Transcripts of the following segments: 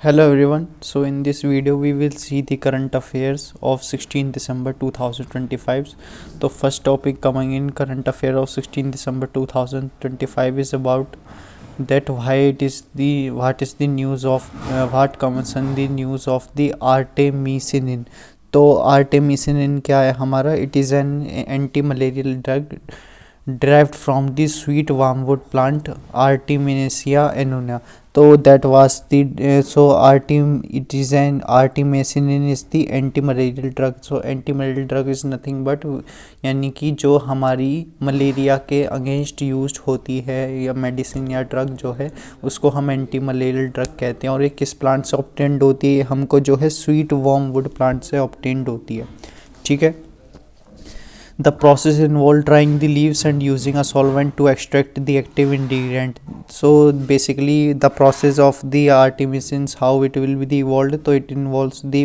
Hello everyone. So in this video we will see the current affairs of 16 December 2025. So first topic coming in current affair of 16 December 2025 is about that what is the news of what comes in the news of the artemisinin. तो artemisinin क्या है हमारा? It is an anti-malarial drug derived from the sweet wormwood plant Artemisia annua. So that was the it is an artemisinin is the anti-malarial drug. So anti-malarial drug is nothing but यानी कि जो हमारी malaria के against use होती है या medicine या drug जो है उसको हम एंटी मलेरियल ड्रग कहते हैं। और ये किस प्लांट से ऑब्टेंड होती है? हमको जो है स्वीट वर्मवुड प्लांट से ऑब्टेंड होती है। ठीक है। The process involved drying the leaves and using a solvent to extract the active ingredient. So basically the process of the artemisins, how it will be evolved, so it involves the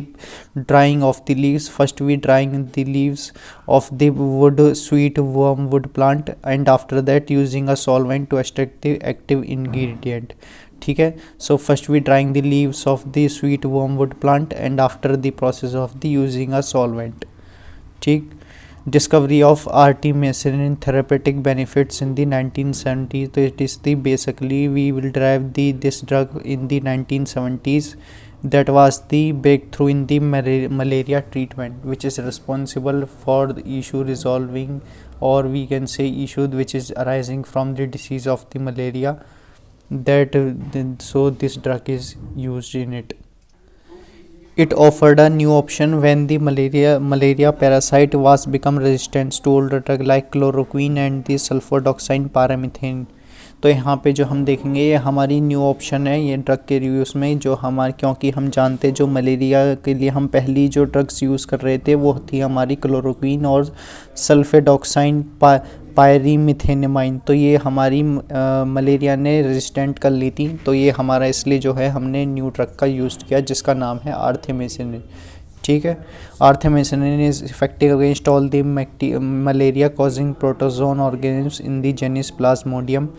drying of the leaves. First we drying the leaves of the sweet wormwood plant, and after that using a solvent to extract the active ingredient. ठीक है। So first we drying the leaves of the sweet wormwood plant and after the process of the using a solvent. ठीक। Discovery of artemisinin therapeutic benefits in the 1970s. So it is the basically we will derive this drug in the 1970s. That was the breakthrough in the malaria treatment, which is responsible for the issue resolving, or we can say issue which is arising from the disease of the malaria. So this drug is used in it. It offered a new option when the malaria parasite was become resistant to older drug like chloroquine and the sulfadoxine paramethane. तो यहाँ पे जो हम देखेंगे ये हमारी new option है ये ड्रग के यूज़ में, जो हमारे क्योंकि हम जानते जो मलेरिया के लिए हम पहली जो ड्रग्स यूज़ कर रहे थे वो थी हमारी क्लोरोक्वीन और सल्फेडॉक्साइन पायरीमिथेनामाइन। तो ये हमारी मलेरिया ने रेजिस्टेंट कर ली थी, तो ये हमारा इसलिए जो है हमने न्यू ड्रग का यूज़ किया जिसका नाम है आर्थेमिसिनिन। ठीक है। Artemisinin is effective against all the malaria causing protozoan organisms in the genus Plasmodium.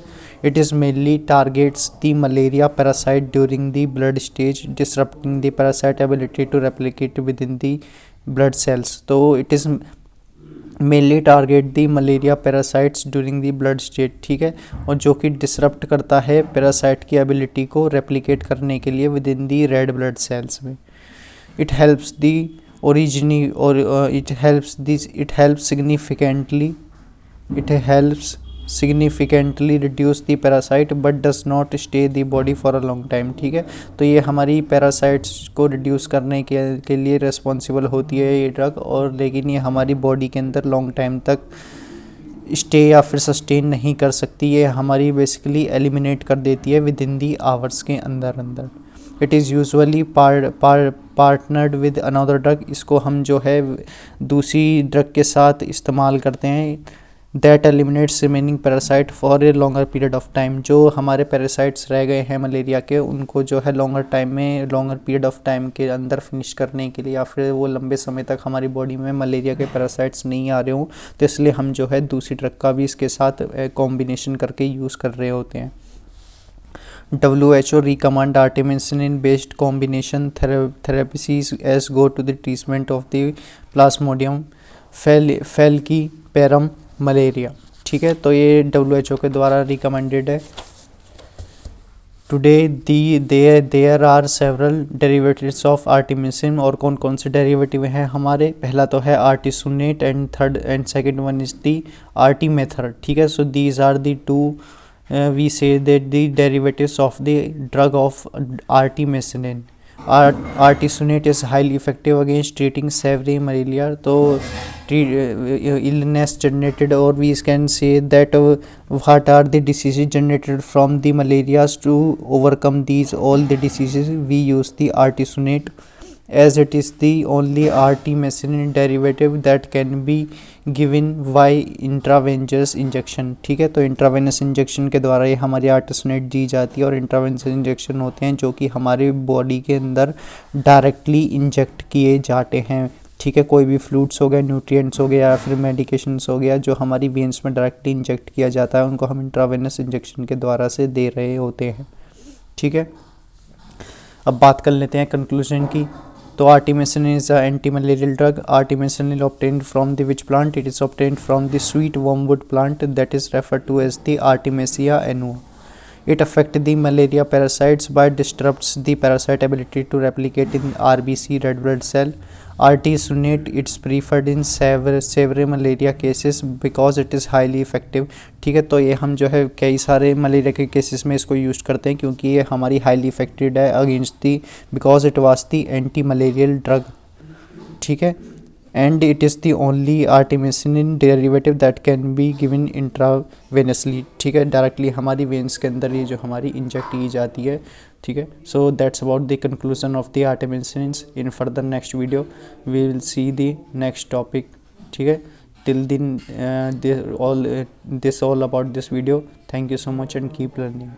It is mainly targets the malaria parasite during the blood stage, disrupting the parasite ability to replicate within the blood cells. So it is mainly target the malaria parasites during the blood stage. ठीक है। और जो कि disrupt करता है parasite की ability को replicate करने के लिए with in the red blood cells में। It helps the significantly reduce the parasite but does not stay the body for a long time. ठीक है। तो ये हमारी पैरासाइट्स को रिड्यूस करने के लिए रिस्पॉन्सिबल होती है ये ड्रग, और लेकिन ये हमारी बॉडी के अंदर लॉन्ग टाइम तक स्टे या फिर सस्टेन नहीं कर सकती। ये हमारी बेसिकली एलिमिनेट कर देती है विद इन दी आवर्स के अंदर। It is usually partnered with another drug. इसको हम जो है दूसरी ड्रग के साथ इस्तेमाल करते हैं that eliminates remaining parasite for a longer period of time. जो हमारे पैरासाइट्स रह गए हैं मलेरिया के उनको जो है लॉन्गर पीरियड ऑफ टाइम के अंदर फिनिश करने के लिए, या फिर वो लंबे समय तक हमारी बॉडी में मलेरिया के पैरासाइट्स नहीं आ रहे हों, तो इसलिए हम जो है दूसरी ड्रग का भी इसके साथ कॉम्बिनेशन करके यूज़ कर रहे होते हैं। WHO recommend artemisinin based combination therapies as go to the treatment of the plasmodium falciparum malaria. ठीक है। तो ये WHO के द्वारा रिकमेंडेड है। Today there are several derivatives of artemisinin. और कौन कौन से डेरिवेटिव हैं हमारे? पहला तो है artesunate and second one is the artemether. ठीक है। So these are the two we say that the derivatives of the drug of artemisinin. Artesunate is highly effective against treating severe malaria. तो illness generated, or we can say that what are the diseases generated from the malarias. To overcome these all the diseases we use the artesunate, as it is the only artemisinin derivative that can be given by intravenous injection. ठीक है। तो intravenous injection के द्वारा ये हमारी आर्टिसनेट दी जाती है, और इंट्रावेनस इंजेक्शन होते हैं जो कि हमारे बॉडी के अंदर डायरेक्टली इंजेक्ट किए जाते हैं। ठीक है। कोई भी फ्लूइड्स हो गया, न्यूट्रिएंट्स हो गया, या फिर मेडिकेशंस हो गया जो हमारी वेन्स में डायरेक्टली इंजेक्ट किया जाता है, उनको हम इंट्रावेनस इंजेक्शन के द्वारा से दे रहे होते हैं। ठीक है। अब बात कर लेते हैं कंक्लूजन की। तो artemisinin is a anti malarial drug. Artemisinin is obtained from the which plant? It is obtained from the sweet wormwood plant that is referred to as the Artemisia annua. It affects the malaria parasites by disrupts the parasite ability to replicate in RBC red blood cell. Artesunate it's preferred in severe malaria cases because it is highly effective. ठीक है, तो ये हम जो है कई सारे malaria के केसेस में इसको यूज़ करते हैं क्योंकि ये हमारी हाईली इफेक्टिव है against the, because it was the anti malarial drug. ठीक है, and it is the only artemisinin derivative that can be given intravenously. ठीक है, डायरेक्टली हमारी वेंस के अंदर ये जो हमारी इंजेक्ट की जाती है. ठीक है, so that's about the conclusion of the artemisinin. In further next video we will see the next topic. ठीक है, till then this all about this video. Thank you so much and keep learning.